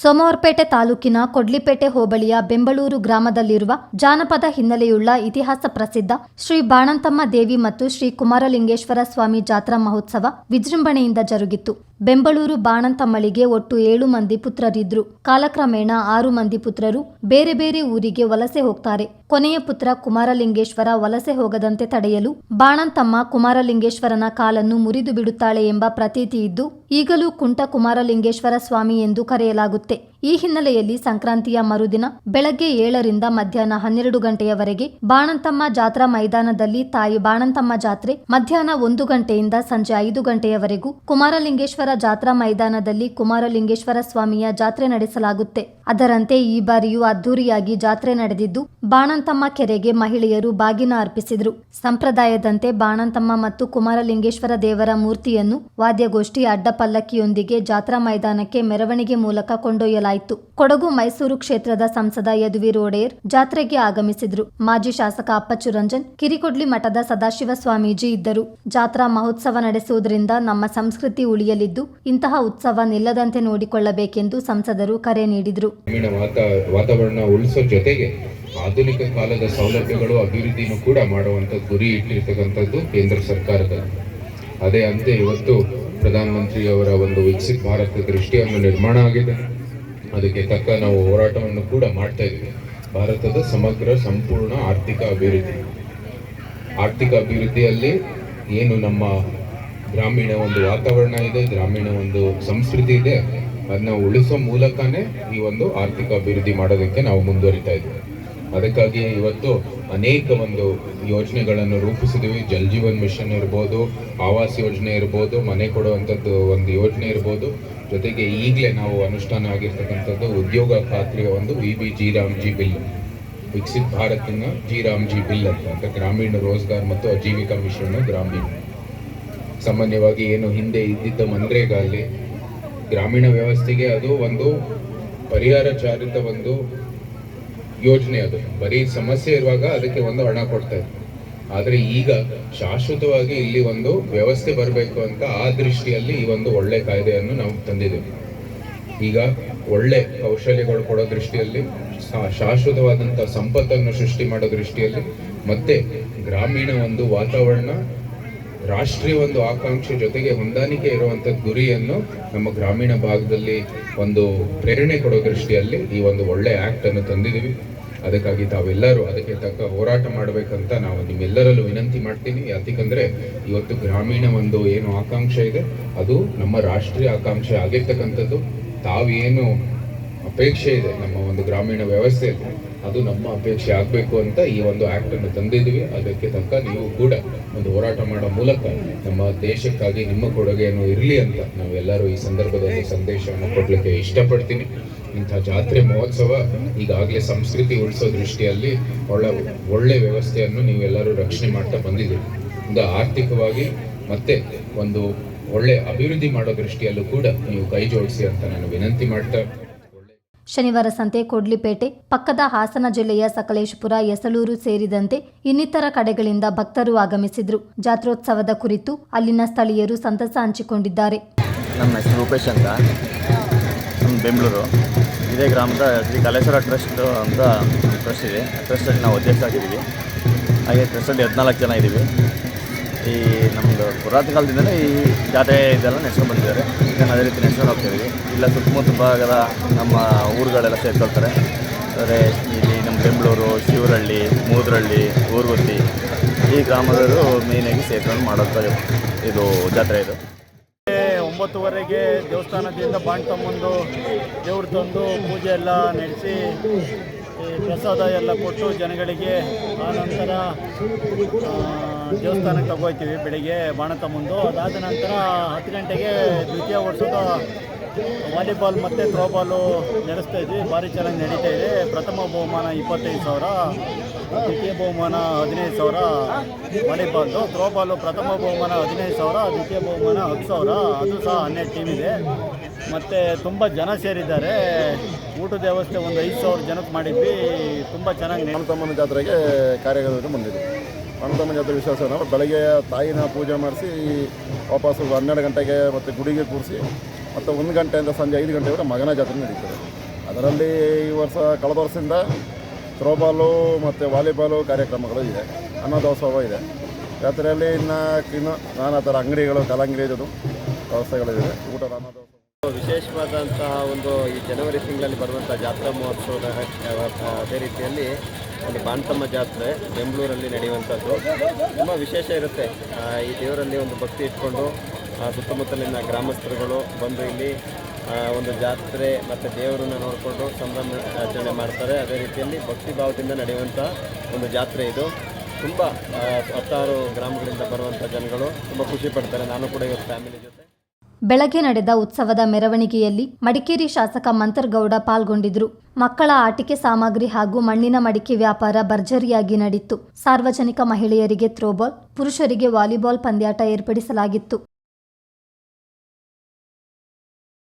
ಸೋಮವಾರಪೇಟೆ ತಾಲೂಕಿನ ಕೊಡ್ಲಿಪೇಟೆ ಹೋಬಳಿಯ ಬೆಂಬಳೂರು ಗ್ರಾಮದಲ್ಲಿರುವ ಜಾನಪದ ಹಿನ್ನೆಲೆಯುಳ್ಳ ಇತಿಹಾಸ ಪ್ರಸಿದ್ಧ ಶ್ರೀ ಬಾಣಂತಮ್ಮ ದೇವಿ ಮತ್ತು ಶ್ರೀ ಕುಮಾರಲಿಂಗೇಶ್ವರ ಸ್ವಾಮಿ ಜಾತ್ರಾ ಮಹೋತ್ಸವ ವಿಜೃಂಭಣೆಯಿಂದ ಜರುಗಿತು. ಬೆಂಬಳೂರು ಬಾಣಂತಮ್ಮಳಿಗೆ ಒಟ್ಟು 7 ಮಂದಿ ಪುತ್ರರಿದ್ರು. ಕಾಲಕ್ರಮೇಣ 6 ಮಂದಿ ಪುತ್ರರು ಬೇರೆ ಬೇರೆ ಊರಿಗೆ ವಲಸೆ ಹೋಗ್ತಾರೆ. ಕೊನೆಯ ಪುತ್ರ ಕುಮಾರಲಿಂಗೇಶ್ವರ ವಲಸೆ ಹೋಗದಂತೆ ತಡೆಯಲು ಬಾಣಂತಮ್ಮ ಕುಮಾರಲಿಂಗೇಶ್ವರನ ಕಾಲನ್ನು ಮುರಿದು ಬಿಡುತ್ತಾಳೆ ಎಂಬ ಪ್ರತೀತಿ ಇದ್ದು, ಈಗಲೂ ಕುಂಟ ಕುಮಾರಲಿಂಗೇಶ್ವರ ಸ್ವಾಮಿ ಎಂದು ಕರೆಯಲಾಗುತ್ತೆ. ಈ ಹಿನ್ನೆಲೆಯಲ್ಲಿ ಸಂಕ್ರಾಂತಿಯ ಮರುದಿನ ಬೆಳಗ್ಗೆ 7ರಿಂದ ಮಧ್ಯಾಹ್ನ 12 ಗಂಟೆಯವರೆಗೆ ಬಾಣಂತಮ್ಮ ಜಾತ್ರಾ ಮೈದಾನದಲ್ಲಿ ತಾಯಿ ಬಾಣಂತಮ್ಮ ಜಾತ್ರೆ, ಮಧ್ಯಾಹ್ನ 1 ಗಂಟೆಯಿಂದ ಸಂಜೆ 5 ಗಂಟೆಯವರೆಗೂ ಕುಮಾರಲಿಂಗೇಶ್ವರ ಜಾತ್ರಾ ಮೈದಾನದಲ್ಲಿ ಕುಮಾರಲಿಂಗೇಶ್ವರ ಸ್ವಾಮಿಯ ಜಾತ್ರೆ ನಡೆಸಲಾಗುತ್ತೆ. ಅದರಂತೆ ಈ ಬಾರಿಯೂ ಅದ್ದೂರಿಯಾಗಿ ಜಾತ್ರೆ ನಡೆದಿದ್ದು, ಬಾಣಂತಮ್ಮ ಕೆರೆಗೆ ಮಹಿಳೆಯರು ಬಾಗಿನ ಅರ್ಪಿಸಿದ್ರು. ಸಂಪ್ರದಾಯದಂತೆ ಬಾಣಂತಮ್ಮ ಮತ್ತು ಕುಮಾರಲಿಂಗೇಶ್ವರ ದೇವರ ಮೂರ್ತಿಯನ್ನು ವಾದ್ಯಗೋಷ್ಠಿ ಅಡ್ಡಪಲ್ಲಕ್ಕಿಯೊಂದಿಗೆ ಜಾತ್ರಾ ಮೈದಾನಕ್ಕೆ ಮೆರವಣಿಗೆ ಮೂಲಕ ಕೊಂಡೊಯ್ಯಲಾಯಿತು. ಕೊಡಗು ಮೈಸೂರು ಕ್ಷೇತ್ರದ ಸಂಸದ ಯದುವೀರ್ ಒಡೆಯರ್ ಜಾತ್ರೆಗೆ ಆಗಮಿಸಿದ್ರು. ಮಾಜಿ ಶಾಸಕ ಅಪ್ಪಚ್ಚು ರಂಜನ್, ಕಿರಿಕೊಡ್ಲಿ ಮಠದ ಸದಾಶಿವ ಸ್ವಾಮೀಜಿ ಇದ್ದರು. ಜಾತ್ರಾ ಮಹೋತ್ಸವ ನಡೆಸುವುದರಿಂದ ನಮ್ಮ ಸಂಸ್ಕೃತಿ ಉಳಿಯಲಿದ್ದು, ಇಂತಹ ಉತ್ಸವ ನಿಲ್ಲದಂತೆ ನೋಡಿಕೊಳ್ಳಬೇಕೆಂದು ಸಂಸದರು ಕರೆ ನೀಡಿದರು. ವಾತಾವರಣ ಉಳಿಸೋ ಜೊತೆಗೆ ಆಧುನಿಕ ಕಾಲದ ಸೌಲಭ್ಯಗಳು ಅಭಿವೃದ್ಧಿನೂ ಕೂಡ ಮಾಡುವಂತ ಗುರಿ ಇಟ್ಟಿರ್ತಕ್ಕಂಥದ್ದು ಕೇಂದ್ರ ಸರ್ಕಾರದ. ಅದೇ ಅಂತೆ ಇವತ್ತು ಪ್ರಧಾನಮಂತ್ರಿಯವರ ಒಂದು ವಿಕಸಿತ ಭಾರತ ದೃಷ್ಟಿಯನ್ನು ನಿರ್ಮಾಣ ಆಗಿದೆ. ಅದಕ್ಕೆ ತಕ್ಕ ನಾವು ಹೋರಾಟವನ್ನು ಕೂಡ ಮಾಡ್ತಾ ಇದ್ದೀವಿ. ಭಾರತದ ಸಮಗ್ರ ಸಂಪೂರ್ಣ ಆರ್ಥಿಕ ಅಭಿವೃದ್ಧಿಯಲ್ಲಿ ಏನು ನಮ್ಮ ಗ್ರಾಮೀಣ ಒಂದು ವಾತಾವರಣ ಇದೆ, ಗ್ರಾಮೀಣ ಒಂದು ಸಂಸ್ಕೃತಿ ಇದೆ, ಅದನ್ನ ಉಳಿಸೋ ಮೂಲಕನೇ ಈ ಒಂದು ಆರ್ಥಿಕ ಅಭಿವೃದ್ಧಿ ಮಾಡೋದಕ್ಕೆ ನಾವು ಮುಂದುವರಿತಾ ಇದ್ದೀವಿ. ಅದಕ್ಕಾಗಿ ಇವತ್ತು ಅನೇಕ ಒಂದು ಯೋಜನೆಗಳನ್ನು ರೂಪಿಸಿದ್ವಿ. ಜಲ್ ಜೀವನ್ ಮಿಷನ್ ಇರ್ಬೋದು, ಆವಾಸ್ ಯೋಜನೆ ಇರ್ಬೋದು, ಮನೆ ಕೊಡುವಂಥದ್ದು ಒಂದು ಯೋಜನೆ ಇರ್ಬೋದು. ಜೊತೆಗೆ ಈಗಲೇ ನಾವು ಅನುಷ್ಠಾನ ಆಗಿರ್ತಕ್ಕಂಥದ್ದು ಉದ್ಯೋಗ ಖಾತ್ರಿಯ ಒಂದು VBG ರಾಮ್ಜಿ ಬಿಲ್, ವಿಕಸಿತ ಭಾರತಿನ ರಾಮ್ಜಿ ಬಿಲ್ ಅಂತ ಗ್ರಾಮೀಣ ರೋಜ್ಗಾರ್ ಮತ್ತು ಆಜೀವಿಕಾ ಮಿಷನ್ ಗ್ರಾಮೀಣ. ಸಾಮಾನ್ಯವಾಗಿ ಏನು ಹಿಂದೆ ಇದ್ದಿದ್ದ ಮನ್ರೇಗಾ ಅಲ್ಲಿ ಗ್ರಾಮೀಣ ವ್ಯವಸ್ಥೆಗೆ ಅದು ಒಂದು ಪರಿಹಾರ ಚಾಲಿತ ಒಂದು ಯೋಜನೆ. ಅದು ಬರೀ ಸಮಸ್ಯೆ ಇರುವಾಗ ಅದಕ್ಕೆ ಒಂದು ಹಣ ಕೊಡ್ತಾ ಇದ್ರು. ಆದರೆ ಈಗ ಶಾಶ್ವತವಾಗಿ ಇಲ್ಲಿ ಒಂದು ವ್ಯವಸ್ಥೆ ಬರಬೇಕು ಅಂತ ಆ ದೃಷ್ಟಿಯಲ್ಲಿ ಈ ಒಂದು ಒಳ್ಳೆ ಕಾಯ್ದೆಯನ್ನು ನಾವು ತಂದಿದ್ದೇವೆ. ಈಗ ಒಳ್ಳೆ ಕೌಶಲ್ಯಗಳು ಕೊಡೋ ದೃಷ್ಟಿಯಲ್ಲಿ, ಶಾಶ್ವತವಾದಂಥ ಸಂಪತ್ತನ್ನು ಸೃಷ್ಟಿ ಮಾಡೋ ದೃಷ್ಟಿಯಲ್ಲಿ, ಮತ್ತೆ ಗ್ರಾಮೀಣ ಒಂದು ವಾತಾವರಣ ರಾಷ್ಟ್ರೀಯ ಒಂದು ಆಕಾಂಕ್ಷೆ ಜೊತೆಗೆ ಹೊಂದಾಣಿಕೆ ಇರುವಂಥದ್ದು ಗುರಿಯನ್ನು ನಮ್ಮ ಗ್ರಾಮೀಣ ಭಾಗದಲ್ಲಿ ಒಂದು ಪ್ರೇರಣೆ ಕೊಡೋ ದೃಷ್ಟಿಯಲ್ಲಿ ಈ ಒಂದು ಒಳ್ಳೆ ಆಕ್ಟ್ ಅನ್ನು ತಂದಿದ್ದೀವಿ. ಅದಕ್ಕಾಗಿ ತಾವೆಲ್ಲರೂ ಅದಕ್ಕೆ ತಕ್ಕ ಹೋರಾಟ ಮಾಡಬೇಕಂತ ನಾವು ನಿಮ್ಮೆಲ್ಲರಲ್ಲೂ ವಿನಂತಿ ಮಾಡ್ತೀನಿ. ಯಾಕಂದ್ರೆ ಇವತ್ತು ಗ್ರಾಮೀಣ ಒಂದು ಏನು ಆಕಾಂಕ್ಷೆ ಇದೆ ಅದು ನಮ್ಮ ರಾಷ್ಟ್ರೀಯ ಆಕಾಂಕ್ಷೆ ಆಗಿರ್ತಕ್ಕಂಥದ್ದು. ತಾವೇನು ಅಪೇಕ್ಷೆ ಇದೆ ನಮ್ಮ ಒಂದು ಗ್ರಾಮೀಣ ವ್ಯವಸ್ಥೆಯಲ್ಲಿ, ಅದು ನಮ್ಮ ಅಪೇಕ್ಷೆ ಆಗಬೇಕು ಅಂತ ಈ ಒಂದು ಆಕ್ಟ್ ಅನ್ನು ತಂದಿದ್ದೀವಿ. ಅದಕ್ಕೆ ತಕ್ಕ ನೀವು ಕೂಡ ಒಂದು ಹೋರಾಟ ಮಾಡೋ ಮೂಲಕ ನಮ್ಮ ದೇಶಕ್ಕಾಗಿ ನಿಮ್ಮ ಕೊಡುಗೆಯನ್ನು ಇರಲಿ ಅಂತ ನಾವೆಲ್ಲರೂ ಈ ಸಂದರ್ಭದಲ್ಲಿ ಸಂದೇಶವನ್ನು ಕೊಡಲಿಕ್ಕೆ ಇಷ್ಟಪಡ್ತೀನಿ. ಇಂಥ ಜಾತ್ರೆ ಮಹೋತ್ಸವ ಈಗಾಗಲೇ ಸಂಸ್ಕೃತಿ ಉಳಿಸೋ ದೃಷ್ಟಿಯಲ್ಲಿ ಒಳ್ಳೆ ವ್ಯವಸ್ಥೆಯನ್ನು ನೀವೆಲ್ಲರೂ ರಕ್ಷಣೆ ಮಾಡ್ತಾ ಬಂದಿದ್ದೀರಿ. ಒಂದು ಆರ್ಥಿಕವಾಗಿ ಮತ್ತೆ ಒಂದು ಒಳ್ಳೆ ಅಭಿವೃದ್ಧಿ ಮಾಡೋ ದೃಷ್ಟಿಯಲ್ಲೂ ಕೂಡ ನೀವು ಕೈ ಜೋಡಿಸಿ ಅಂತ ನಾನು ವಿನಂತಿ ಮಾಡ್ತಾ. ಶನಿವಾರ ಸಂತೆ ಕೊಡ್ಲಿಪೇಟೆ, ಪಕ್ಕದ ಹಾಸನ ಜಿಲ್ಲೆಯ ಸಕಲೇಶಪುರ, ಯಸಳೂರು ಸೇರಿದಂತೆ ಇನ್ನಿತರ ಕಡೆಗಳಿಂದ ಭಕ್ತರು ಆಗಮಿಸಿದ್ರು. ಜಾತ್ರೋತ್ಸವದ ಕುರಿತು ಅಲ್ಲಿನ ಸ್ಥಳೀಯರು ಸಂತಸ ಹಂಚಿಕೊಂಡಿದ್ದಾರೆ. ನಮ್ಮ ಹೆಸರು ರೂಪೇಶ್ ಅಂತ, ನಮ್ಮ ಬೆಂಗಳೂರು. ಇದೇ ಗ್ರಾಮದ ಶ್ರೀ ಕಲೇಶ್ವರ ಟ್ರಸ್ಟ್ ಅಂತ ಟ್ರಸ್ಟ್ ಇದೆ. ಟ್ರಸ್ಟಲ್ಲಿ ನಾವು ಅಧ್ಯಕ್ಷ ಆಗಿದ್ದೀವಿ. ಹಾಗೆ ಟ್ರಸ್ಟಲ್ಲಿ 14 ಜನ ಇದ್ದೀವಿ. ಈ ನಮ್ಮದು ಪುರಾತನ ಕಾಲದಿಂದಲೇ ಈ ಜಾತ್ರೆ ಇದೆಲ್ಲ ನೆಡ್ಸ್ಕೊಂಡು ಬಂದಿದ್ದಾರೆ. ಈಗ ಅದೇ ರೀತಿ ನೆಡ್ಸ್ಕೊಂಡು ಹೋಗ್ತಿದ್ದೀವಿ. ಇಲ್ಲ ಸುತ್ತಮುತ್ತ ಭಾಗದ ನಮ್ಮ ಊರುಗಳೆಲ್ಲ ಸೇರ್ಕೊಳ್ತಾರೆ. ಅಂದರೆ ಇಲ್ಲಿ ನಮ್ಮ ಬೆಂಗಳೂರು, ಶಿವರಹಳ್ಳಿ, ಮೂದ್ರಹಳ್ಳಿ, ಊರ್ಗುತ್ತಿ ಈ ಗ್ರಾಮದವರು ಮೇಯ್ನಾಗಿ ಸೇರ್ಕೊಂಡು ಮಾಡೋದು ಇದು ಜಾತ್ರೆ. ಇದು 9:30ಗೆ ದೇವಸ್ಥಾನದಿಂದ ಬಾಣ್ತಮ್ಮಂದು ದೇವ್ರ ತಂದು ಪೂಜೆ ಎಲ್ಲ ನಡೆಸಿ ಪ್ರಸಾದ ಎಲ್ಲ ಕೊಟ್ಟು ಜನಗಳಿಗೆ, ಆನಂತರ ದೇವಸ್ಥಾನಕ್ಕೆ ತಗೋಯ್ತೀವಿ ಬೆಳಿಗ್ಗೆ ಬಾಣತಮ್ಮಂದು. ಅದಾದ ನಂತರ 10 ಗಂಟೆಗೆ ದ್ವಿತೀಯ ವರ್ಷದ ವಾಲಿಬಾಲ್ ಮತ್ತು ಥ್ರೋಬಾಲು ನಡೆಸ್ತಾ ಇದ್ವಿ. ಭಾರಿ ಚೆನ್ನಾಗಿ ನಡೀತಾ ಇದೆ. ಪ್ರಥಮ ಬಹುಮಾನ 25,000, ದ್ವಿತೀಯ ಬಹುಮಾನ 15,000 ವಾಲಿಬಾಲ್ದು. ಥ್ರೋಬಾಲು ಪ್ರಥಮ ಬಹುಮಾನ 15,000, ದ್ವಿತೀಯ ಬಹುಮಾನ 10,000. ಅದು ಸಹ 12 ಟೀಮ್ ಇದೆ. ಮತ್ತು ತುಂಬ ಜನ ಸೇರಿದ್ದಾರೆ. ಊಟದ ವ್ಯವಸ್ಥೆ ಒಂದು 5,000 ಜನಕ್ಕೆ ಮಾಡಿದ್ವಿ. ತುಂಬ ಚೆನ್ನಾಗಿ ಬಾಣಂತಮ್ಮನ ಜಾತ್ರೆಗೆ ಕಾರ್ಯಕ್ರಮಕ್ಕೆ ಬಂದಿದ್ವಿ. ಬಾಣಂತಮ್ಮ ಜಾತ್ರೆ ವಿಶ್ವಾಸ ನಾವು ಬೆಳಗ್ಗೆ ತಾಯಿನ ಪೂಜೆ ಮಾಡಿಸಿ ವಾಪಸ್ಸು 12 ಗಂಟೆಗೆ ಮತ್ತು ಗುಡಿಗೆ ಕೂರಿಸಿ ಮತ್ತು 1 ಗಂಟೆಯಿಂದ ಸಂಜೆ 5 ಗಂಟೆವರೆಗೆ ಮಗನ ಜಾತ್ರೆ ನಡೀತದೆ. ಅದರಲ್ಲಿ ಈ ವರ್ಷ ಕಳೆದ ವರ್ಷದಿಂದ ಥ್ರೋಬಾಲು ಮತ್ತು ವಾಲಿಬಾಲು ಕಾರ್ಯಕ್ರಮಗಳು ಇದೆ, ಅನ್ನದಾಸೋಹ ಇದೆ. ಜಾತ್ರೆಯಲ್ಲಿ ಇನ್ನು ನಾನಾ ಥರ ಅಂಗಡಿಗಳು, ಕಲಂಗಡಿದು ವ್ಯವಸ್ಥೆಗಳಿದೆ, ಊಟದ ಅನ್ನದಾಸೋಹ. ವಿಶೇಷವಾದಂತಹ ಒಂದು ಈ ಜನವರಿ ತಿಂಗಳಲ್ಲಿ ಬರುವಂಥ ಜಾತ್ರಾ ಮಹೋತ್ಸವದ ಅದೇ ರೀತಿಯಲ್ಲಿ ಒಂದು ಬಾಣಂತಮ್ಮ ಜಾತ್ರೆ ಬೆಂಗಳೂರಲ್ಲಿ ನಡೆಯುವಂಥದ್ದು ತುಂಬ ವಿಶೇಷ ಇರುತ್ತೆ. ಈ ದೇವರಲ್ಲಿ ಒಂದು ಭಕ್ತಿ ಇಟ್ಕೊಂಡು ಸುತ್ತಮುತ್ತಲಿನ ಗ್ರಾಮಸ್ಥರುಗಳು ಬಂದು ಇಲ್ಲಿ ಒಂದು ಜಾತ್ರೆ ಮತ್ತು ದೇವರನ್ನು ನೋಡಿಕೊಂಡು ಸಂಭ್ರಮ ಆಚರಣೆ ಮಾಡ್ತಾರೆ. ಅದೇ ರೀತಿಯಲ್ಲಿ ಭಕ್ತಿ ಭಾವದಿಂದ ನಡೆಯುವಂಥ ಒಂದು ಜಾತ್ರೆ ಇದು. ತುಂಬ 10 ಗ್ರಾಮಗಳಿಂದ ಬರುವಂಥ ಜನಗಳು ತುಂಬ ಖುಷಿ ಪಡ್ತಾರೆ. ನಾನು ಕೂಡ ಇವತ್ತು ಫ್ಯಾಮಿಲಿ ಜೊತೆ. ಬೆಳಗ್ಗೆ ನಡೆದ ಉತ್ಸವದ ಮೆರವಣಿಗೆಯಲ್ಲಿ ಮಡಿಕೇರಿ ಶಾಸಕ ಮಂತರ್ಗೌಡ ಪಾಲ್ಗೊಂಡಿದ್ರು. ಮಕ್ಕಳ ಆಟಿಕೆ ಸಾಮಗ್ರಿ ಹಾಗೂ ಮಣ್ಣಿನ ಮಡಿಕೆ ವ್ಯಾಪಾರ ಭರ್ಜರಿಯಾಗಿ ನಡೆಯಿತು. ಸಾರ್ವಜನಿಕ ಮಹಿಳೆಯರಿಗೆ ಥ್ರೋಬಾಲ್, ಪುರುಷರಿಗೆ ವಾಲಿಬಾಲ್ ಪಂದ್ಯಾಟ ಏರ್ಪಡಿಸಲಾಗಿತ್ತು.